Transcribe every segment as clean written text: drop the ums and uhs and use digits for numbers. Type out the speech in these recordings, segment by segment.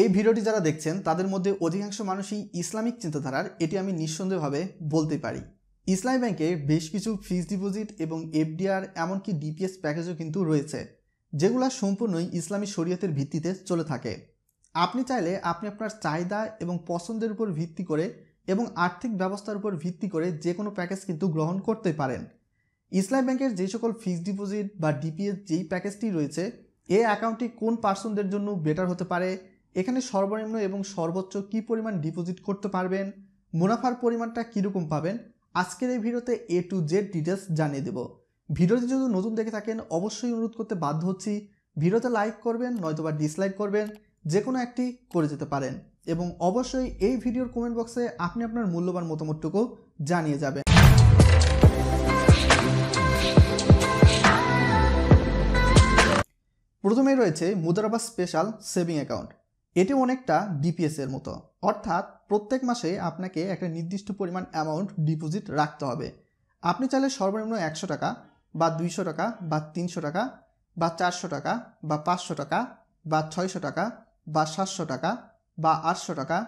এই ভিডিওটি যারা দেখছেন তাদের মধ্যে অধিকাংশ মানুষই ইসলামিক চিন্তাধারার, এটি আমি নিঃসন্দেহভাবে বলতে পারি। ইসলামী ব্যাংকে বেশ কিছু ফিক্সড ডিপোজিট এবং এফডিআর এমনকি ডিপিএস প্যাকেজও কিন্তু রয়েছে, যেগুলো সম্পূর্ণই ইসলামী শরীয়তের ভিত্তিতে চলে থাকে। আপনি চাইলে আপনি আপনার চাহিদা এবং পছন্দের উপর ভিত্তি করে এবং আর্থিক ব্যবস্থার উপর ভিত্তি করে যে কোনো প্যাকেজ কিন্তু গ্রহণ করতে পারেন। ইসলামী ব্যাংকের যে সকল ফিক্সড ডিপোজিট বা ডিপিএস যেই প্যাকেজটি রয়েছে, এই অ্যাকাউন্টটি কোন পার্সনদের জন্য বেটার হতে পারে, এখানে সর্বনিম্ন এবং সর্বোচ্চ কি পরিমাণ ডিপোজিট করতে পারবেন, মুনাফার পরিমাণটা কীরকম পাবেন, আজকের এই ভিডিওতে A to Z ডিটেলস জানিয়ে দেব। ভিডিওটি যদি নতুন দেখে থাকেন অবশ্যই অনুরোধ করতে বাধ্য হচ্ছি, ভিডিওতে লাইক করবেন নয়তোবা ডিসলাইক করবেন, যে কোনো একটি করে যেতে পারেন এবং অবশ্যই এই ভিডিওর কমেন্ট বক্সে আপনি আপনার মূল্যবান মতামতটুকু জানিয়ে যাবেন। প্রথমেই রয়েছে মুদারাবা স্পেশাল সেভিং অ্যাকাউন্ট। এটি অনেকটা ডিপিএস এর মতো, অর্থাৎ প্রত্যেক মাসে আপনাকে একটা নির্দিষ্ট পরিমাণ অ্যামাউন্ট ডিপোজিট রাখতে হবে। আপনি চাইলে সর্বনিম্ন 100 টাকা বা 200 টাকা বা 300 টাকা বা 400 টাকা বা 500 টাকা বা 600 টাকা বা 700 টাকা বা 800 টাকা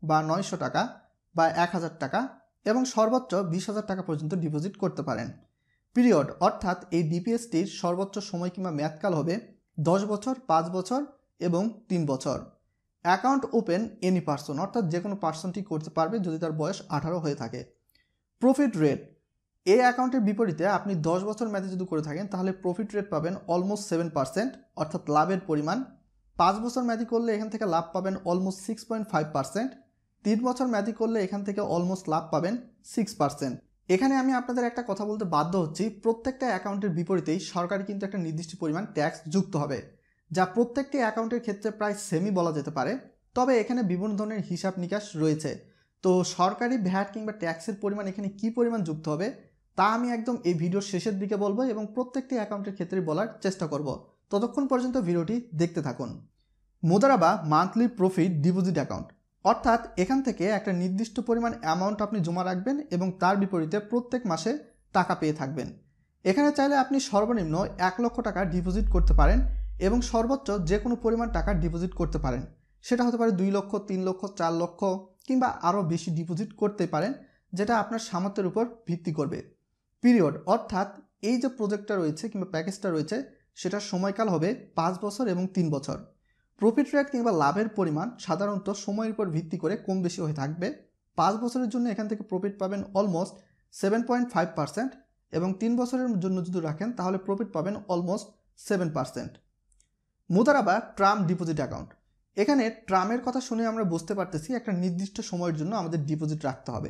বা 900 টাকা বা 1000 টাকা এবং সর্বোচ্চ 20,000 টাকা পর্যন্ত ডিপোজিট করতে পারেন। পিরিয়ড অর্থাৎ এই ডিপিএসটির সর্বোচ্চ সময় কিংবা মেয়াদকাল হবে 10 বছর, 5 বছর এবং 3 বছর। অ্যাকাউন্ট ওপেন এনি পার্সন, অর্থাৎ যে কোনো পার্সনটি করতে পারবে যদি তার বয়স 18 হয়ে থাকে। প্রফিট রেট, এই অ্যাকাউন্টের বিপরীতে আপনি 10 বছর মেয়াদে যদি করে থাকেন তাহলে প্রফিট রেট পাবেন অলমোস্ট 7%, অর্থাৎ লাভের পরিমাণ। 5 বছর মেয়াদি করলে এখান থেকে লাভ পাবেন অলমোস্ট 6.5%, 3 বছর মেয়াদি করলে এখান থেকে অলমোস্ট লাভ পাবেন 6%। এখানে আমি আপনাদের একটা কথা বলতে বাধ্য হচ্ছি, প্রত্যেকটা অ্যাকাউন্টের বিপরীতেই সরকারি কিন্তু একটা নির্দিষ্ট পরিমাণ ট্যাক্স যুক্ত হবে, যা প্রত্যেকটি অ্যাকাউন্টের ক্ষেত্রে প্রায় সেমই বলা যেতে পারে। তবে এখানে বিভিন্ন ধরনের হিসাব নিকাশ রয়েছে, তো সরকারি ভ্যাট কিংবা ট্যাক্সের পরিমাণ এখানে কি পরিমাণ যুক্ত হবে তা আমি একদম এই ভিডিওর শেষের দিকে বলবো এবং প্রত্যেকটি অ্যাকাউন্টের ক্ষেত্রে বলার চেষ্টা করব। ততক্ষণ পর্যন্ত ভিডিওটি দেখতে থাকুন। Mudaraba monthly profit deposit account, অর্থাৎ এখান থেকে একটা নির্দিষ্ট পরিমাণ অ্যামাউন্ট আপনি জমা রাখবেন এবং তার বিপরীতে প্রত্যেক মাসে টাকা পেয়ে থাকবেন। এখানে চাইলে আপনি সর্বনিম্ন 1 লক্ষ টাকা ডিপোজিট করতে পারেন এবং সর্বোচ্চ যে কোনো পরিমাণ টাকা ডিপোজিট করতে পারেন। সেটা হতে পারে 2 লক্ষ, 3 লক্ষ, 4 লক্ষ কিংবা আরও বেশি ডিপোজিট করতে পারেন, যেটা আপনার সামর্থ্যের উপর ভিত্তি করবে। পিরিয়ড অর্থাৎ এই যে প্রজেক্টটা রয়েছে কিংবা প্যাকেজটা রয়েছে সেটার সময়কাল হবে 5 বছর এবং 3 বছর। প্রফিট রেট কিংবা লাভের পরিমাণ সাধারণত সময়ের উপর ভিত্তি করে কম বেশি হয়ে থাকবে। 5 বছরের জন্য এখান থেকে প্রফিট পাবেন অলমোস্ট 7.5% এবং 3 বছরের জন্য যদি রাখেন তাহলে প্রফিট পাবেন almost 7%। Mudaraba tram deposit account, এখানে ট্রামের কথা শুনে আমরা বুঝতে পারতেছি একটা নির্দিষ্ট সময়ের জন্য আমাদের ডিপোজিট রাখতে হবে।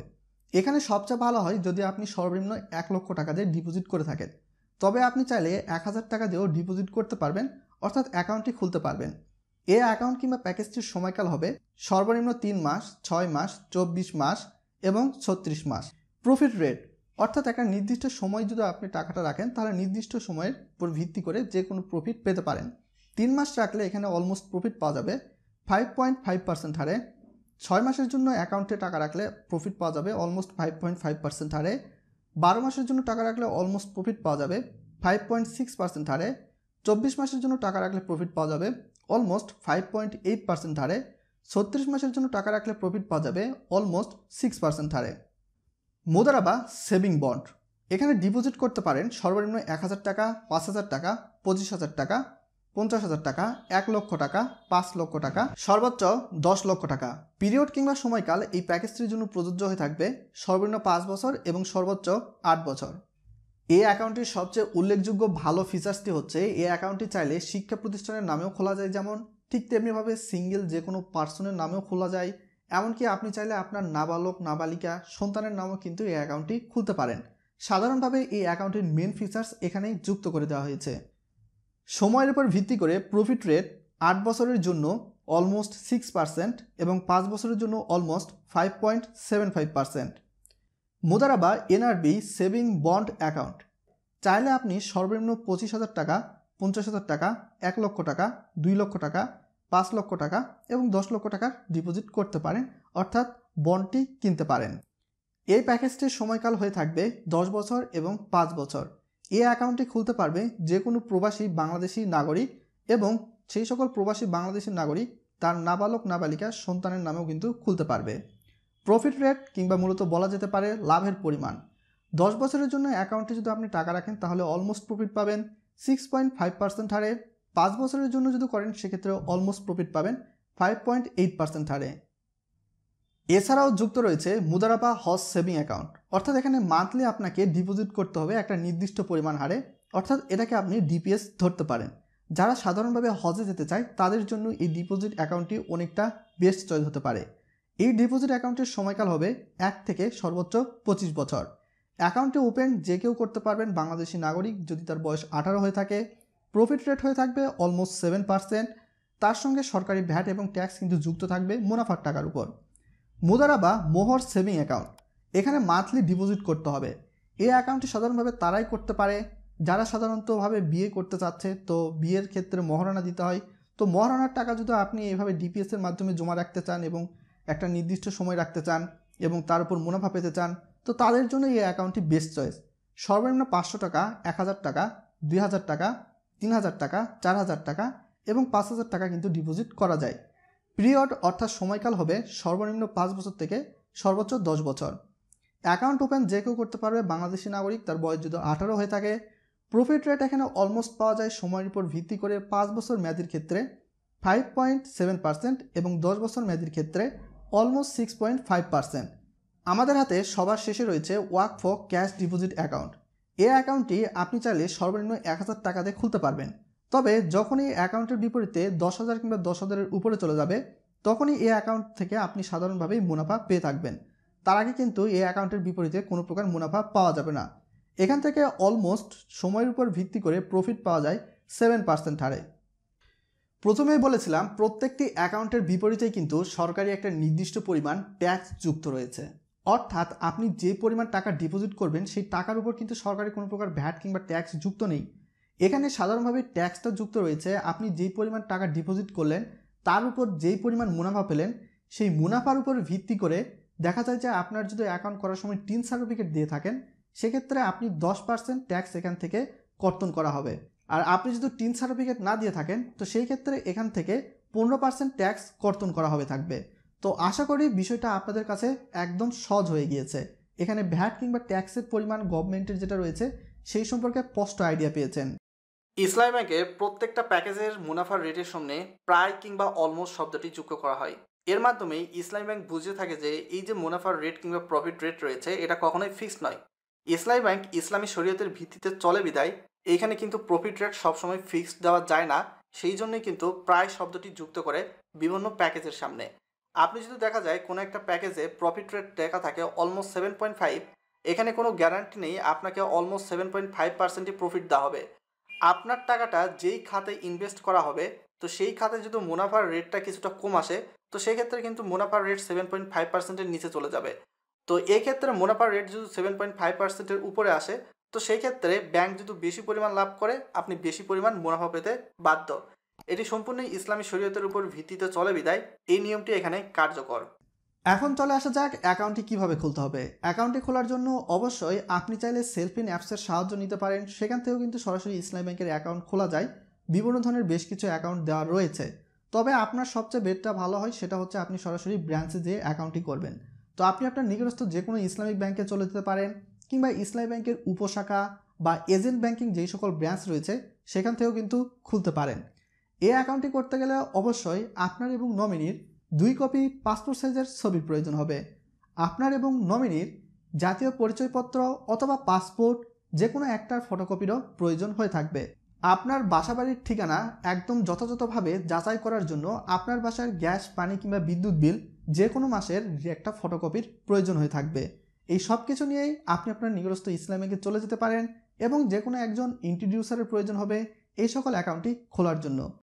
এখানে সবচেয়ে ভালো হয় যদি আপনি সর্বনিম্ন 1 লক্ষ টাকা দিয়ে ডিপোজিট করে থাকেন, তবে আপনি চাইলে 1000 টাকা দিয়েও ডিপোজিট করতে পারবেন, অর্থাৎ অ্যাকাউন্টটি খুলতে পারবেন। এই অ্যাকাউন্ট কিংবা প্যাকেজটির সময়কাল হবে সর্বনিম্ন 3 মাস, 6 মাস, 24 মাস এবং 36 মাস। প্রফিট রেট অর্থাৎ একটা নির্দিষ্ট সময় যদি আপনি টাকাটা রাখেন তাহলে নির্দিষ্ট সময়ের উপর ভিত্তি করে যে কোনো প্রফিট পেতে পারেন। 3 মাস রাখলে এখানে অলমোস্ট প্রফিট পাওয়া যাবে 5.5% হারে। 6 মাসের জন্য অ্যাকাউন্টে টাকা রাখলে প্রফিট পাওয়া যাবে অলমোস্ট 5.5% হারে। 12 মাসের জন্য টাকা রাখলে অলমোস্ট প্রফিট পাওয়া যাবে 5.6% হারে। 24 মাসের জন্য টাকা রাখলে প্রফিট পাওয়া যাবে অলমোস্ট 5.8% হারে। 36 মাসের জন্য টাকা রাখলে প্রফিট পাওয়া যাবে অলমোস্ট 6% হারে। মুদারাবা সেভিং বন্ড, এখানে ডিপোজিট করতে পারেন সর্বনিম্ন 1000 টাকা, 5000 টাকা, 25,000 টাকা, 50,000 টাকা, 1 লক্ষ টাকা, 5 লক্ষ টাকা, সর্বোচ্চ 10 লক্ষ টাকা। পিরিয়ড কিংবা সময়কাল এই প্যাকেজটির জন্য প্রযোজ্য হয়ে থাকবে সর্বনিম্ন 5 বছর এবং সর্বোচ্চ 8 বছর। এই অ্যাকাউন্টটির সবচেয়ে উল্লেখযোগ্য ভালো ফিচার্সটি হচ্ছে এই অ্যাকাউন্টটি চাইলে শিক্ষা প্রতিষ্ঠানের নামেও খোলা যায়, যেমন ঠিক তেমনিভাবে সিঙ্গেল যে কোনো পার্সনের নামেও খোলা যায়। এমনকি আপনি চাইলে আপনার নাবালক নাবালিকা সন্তানের নামেও কিন্তু এই অ্যাকাউন্টটি খুলতে পারেন। সাধারণভাবে এই অ্যাকাউন্টের মেন ফিচার্স এখানেই যুক্ত করে দেওয়া হয়েছে। সময়ের উপর ভিত্তি করে প্রফিট রেট 8 বছরের জন্য অলমোস্ট 6% এবং 5 বছরের জন্য almost 5.75%। Mudaraba NRB saving bond account, চাইলে আপনি সর্বনিম্ন 25,000 টাকা, 50,000 টাকা, 1 লক্ষ টাকা, 2 লক্ষ টাকা, 5 লক্ষ টাকা এবং 10 লক্ষ টাকার ডিপোজিট করতে পারেন, অর্থাৎ বন্ডটি কিনতে পারেন। এই প্যাকেজটির সময়কাল হয়ে থাকবে 10 বছর এবং 5 বছর। এই অ্যাকাউন্টটি খুলতে পারবে যে কোনো প্রবাসী বাংলাদেশি নাগরিক এবং সেই সকল প্রবাসী বাংলাদেশি নাগরিক তার নাবালক নাবালিকা সন্তানের নামেও কিন্তু খুলতে পারবে। প্রফিট রেট কিংবা মূলত বলা যেতে পারে লাভের পরিমাণ, 10 বছরের জন্য অ্যাকাউন্টে যদি আপনি টাকা রাখেন তাহলে অলমোস্ট প্রফিট পাবেন 6.5% হারে। 5 বছরের জন্য যদি করেন সেক্ষেত্রে অলমোস্ট প্রফিট পাবেন 5.8% হারে। এছাড়াও যুক্ত রয়েছে মুদারাবা হজ সেভিং অ্যাকাউন্ট, অর্থাৎ এখানে মান্থলি আপনাকে ডিপোজিট করতে হবে একটা নির্দিষ্ট পরিমাণ হারে, অর্থাৎ এটাকে আপনি ডিপিএস ধরতে পারেন। যারা সাধারণভাবে হজে যেতে চায় তাদের জন্য এই ডিপোজিট অ্যাকাউন্টটি অনেকটা বেস্ট চয়েস হতে পারে। এই ডিপোজিট অ্যাকাউন্টের সময়কাল হবে 1 থেকে সর্বোচ্চ 25 বছর। অ্যাকাউন্টে ওপেন যে কেউ করতে পারবেন বাংলাদেশি নাগরিক যদি তার বয়স 18 হয়ে থাকে। প্রফিট রেট হয়ে থাকবে অলমোস্ট 7%। তার সঙ্গে সরকারি ভ্যাট এবং ট্যাক্স কিন্তু যুক্ত থাকবে মুনাফার টাকার উপর। মুদারাবা মোহর সেভিং অ্যাকাউন্ট, এখানে মান্থলি ডিপোজিট করতে হবে। এই অ্যাকাউন্টটি সাধারণভাবে তারাই করতে পারে যারা সাধারণতভাবে বিয়ে করতে চাচ্ছে, তো বিয়ের ক্ষেত্রে মহারণা দিতে হয়। তো মহারণার টাকা যদি আপনি এইভাবে ডিপিএসের মাধ্যমে জমা রাখতে চান এবং একটা নির্দিষ্ট সময় রাখতে চান এবং তার উপর মুনাফা পেতে চান, তো তাদের জন্য এই অ্যাকাউন্টটি বেস্ট চয়েস। সর্বনিম্ন 500 টাকা, 1000 টাকা, 2000 টাকা, 3000 টাকা, 4000 টাকা এবং 5000 টাকা কিন্তু ডিপোজিট করা যায়। পিরিয়ড অর্থাৎ সময়কাল হবে সর্বনিম্ন 5 বছর থেকে সর্বোচ্চ 10 বছর। অ্যাকাউন্ট ওপেন যে কেউ করতে পারবে বাংলাদেশি নাগরিক, তার বয়স যদি 18 হয়ে থাকে। প্রফিট রেট এখানে অলমোস্ট পাওয়া যায় সময়ের উপর ভিত্তি করে 5 বছর মেয়াদির ক্ষেত্রে 5.7% এবং 10 বছর মেয়াদির ক্ষেত্রে অলমোস্ট 6.5%। আমাদের হাতে সবার শেষে রয়েছে ওয়াকফ ক্যাশ ডিপোজিট অ্যাকাউন্ট। এই অ্যাকাউন্টটি আপনি চাইলে সর্বনিম্ন 1000 টাকা দিয়ে খুলতে পারবেন। তবে যখন এই অ্যাকাউন্টের বিপরীতে 10,000 কিংবা 10,000-এর উপরে চলে যাবে তখনই এই অ্যাকাউন্ট থেকে আপনি সাধারণভাবেই মুনাফা পেয়ে থাকবেন। তার আগে কিন্তু এই অ্যাকাউন্টের বিপরীতে কোনো প্রকার মুনাফা পাওয়া যাবে না। এখান থেকে অলমোস্ট সময়ের উপর ভিত্তি করে প্রফিট পাওয়া যায় 7% হারে। প্রথমেই বলেছিলাম প্রত্যেকটি অ্যাকাউন্টের বিপরীতেই কিন্তু সরকারি একটা নির্দিষ্ট পরিমাণ ট্যাক্স যুক্ত রয়েছে, অর্থাৎ আপনি যে পরিমাণ টাকা ডিপোজিট করবেন সেই টাকার উপর কিন্তু সরকারি কোনো প্রকার ভ্যাট কিংবা ট্যাক্স যুক্ত নেই। এখানে সাধারণভাবে ট্যাক্সটা যুক্ত রয়েছে আপনি যেই পরিমাণ টাকা ডিপোজিট করলেন তার উপর যেই পরিমাণ মুনাফা পেলেন সেই মুনাফার উপর ভিত্তি করে দেখা যায় যে আপনার যদি অ্যাকাউন্ট করার সময় টিন সার্টিফিকেট দিয়ে থাকেন সেক্ষেত্রে আপনি 10% ট্যাক্স এখান থেকে কর্তন করা হবে। আর আপনি যদি টিন সার্টিফিকেট না দিয়ে থাকেন তো সেই ক্ষেত্রে এখান থেকে 15% ট্যাক্স কর্তন করা হবে থাকবে। তো আশা করি বিষয়টা আপনাদের কাছে একদম সহজ হয়ে গিয়েছে। এখানে ভ্যাট কিংবা ট্যাক্সের পরিমাণ গভর্নমেন্টের যেটা রয়েছে সেই সম্পর্কে স্পষ্ট আইডিয়া পেয়েছেন। ইসলামী ব্যাংকের প্রত্যেকটা প্যাকেজের মুনাফার রেটের সামনে প্রায় কিংবা অলমোস্ট শব্দটি যুক্ত করা হয়। এর মাধ্যমেই ইসলামী ব্যাংক বুঝে থাকে যে এই যে মুনাফার রেট কিংবা প্রফিট রেট রয়েছে এটা কখনোই ফিক্সড নয়। ইসলামী ব্যাংক ইসলামী শরীয়তের ভিত্তিতে চলে বিদায় এইখানে কিন্তু প্রফিট রেট সবসময় ফিক্সড দেওয়া যায় না, সেই জন্যই কিন্তু প্রায় শব্দটি যুক্ত করে বিভিন্ন প্যাকেজের সামনে। আপনি যদি দেখা যায় কোনো একটা প্যাকেজে প্রফিট রেট লেখা থাকে অলমোস্ট 7.5, এখানে কোনো গ্যারান্টি নেই আপনাকে অলমোস্ট 7.5%ই প্রফিট দেওয়া হবে। আপনার টাকাটা যেই খাতে ইনভেস্ট করা হবে তো সেই খাতে যদি মুনাফার রেটটা কিছুটা কম আসে তো সেক্ষেত্রে কিন্তু মুনাফার রেট 7.5%-এর নিচে চলে যাবে। তো এক্ষেত্রে মুনাফার রেট যদি 7.5%-এর উপরে আসে তো সেই ক্ষেত্রে ব্যাংক যদি বেশি পরিমাণ লাভ করে আপনি বেশি পরিমাণ মুনাফা পেতে বাধ্য। এটি সম্পূর্ণই ইসলামী শরীয়তের উপর ভিত্তিতে চলে বিদায় এই নিয়মটি এখানে কার্যকর। এখন চলে আসা যাক অ্যাকাউন্টটি কিভাবে খুলতে হবে। অ্যাকাউন্টটি খোলার জন্য অবশ্যই আপনি চাইলে সেলফিন অ্যাপসের সাহায্য নিতে পারেন, সেখান থেকেও কিন্তু সরাসরি ইসলামী ব্যাংকের অ্যাকাউন্ট খোলা যায়। বিভিন্ন ধরনের বেশ কিছু অ্যাকাউন্ট দেওয়া রয়েছে, তবে আপনার সবচেয়ে বেটটা ভালো হয় সেটা হচ্ছে আপনি সরাসরি ব্রাঞ্চে যেয়ে অ্যাকাউন্টটি করবেন। তো আপনি আপনার নিকটস্থ যে কোনো ইসলামিক ব্যাংকে চলে যেতে পারেন কিংবা ইসলামী ব্যাংকের উপশাখা বা এজেন্ট ব্যাংকিং যেই সকল ব্রাঞ্চ রয়েছে সেখান থেকেও কিন্তু খুলতে পারেন। এই অ্যাকাউন্টটি করতে গেলে অবশ্যই আপনার এবং নমিনির 2 কপি পাসপোর্ট সাইজের ছবির প্রয়োজন হবে। আপনার এবং নমিনির জাতীয় পরিচয়পত্র অথবা পাসপোর্ট যে কোনো একটার ফটোকপিরও প্রয়োজন হয়ে থাকবে। আপনার বাসাবাড়ির ঠিকানা একদম যথাযথভাবে যাচাই করার জন্য আপনার বাসার গ্যাস, পানি কিংবা বিদ্যুৎ বিল যে কোনো মাসের একটা ফটোকপির প্রয়োজন হয়ে থাকবে। এই সব কিছু নিয়েই আপনি আপনার নিকটস্থ ইসলামী ব্যাংকে চলে যেতে পারেন এবং যে কোনো একজন ইন্ট্রোডিউসারের প্রয়োজন হবে এই সকল অ্যাকাউন্টটি খোলার জন্য।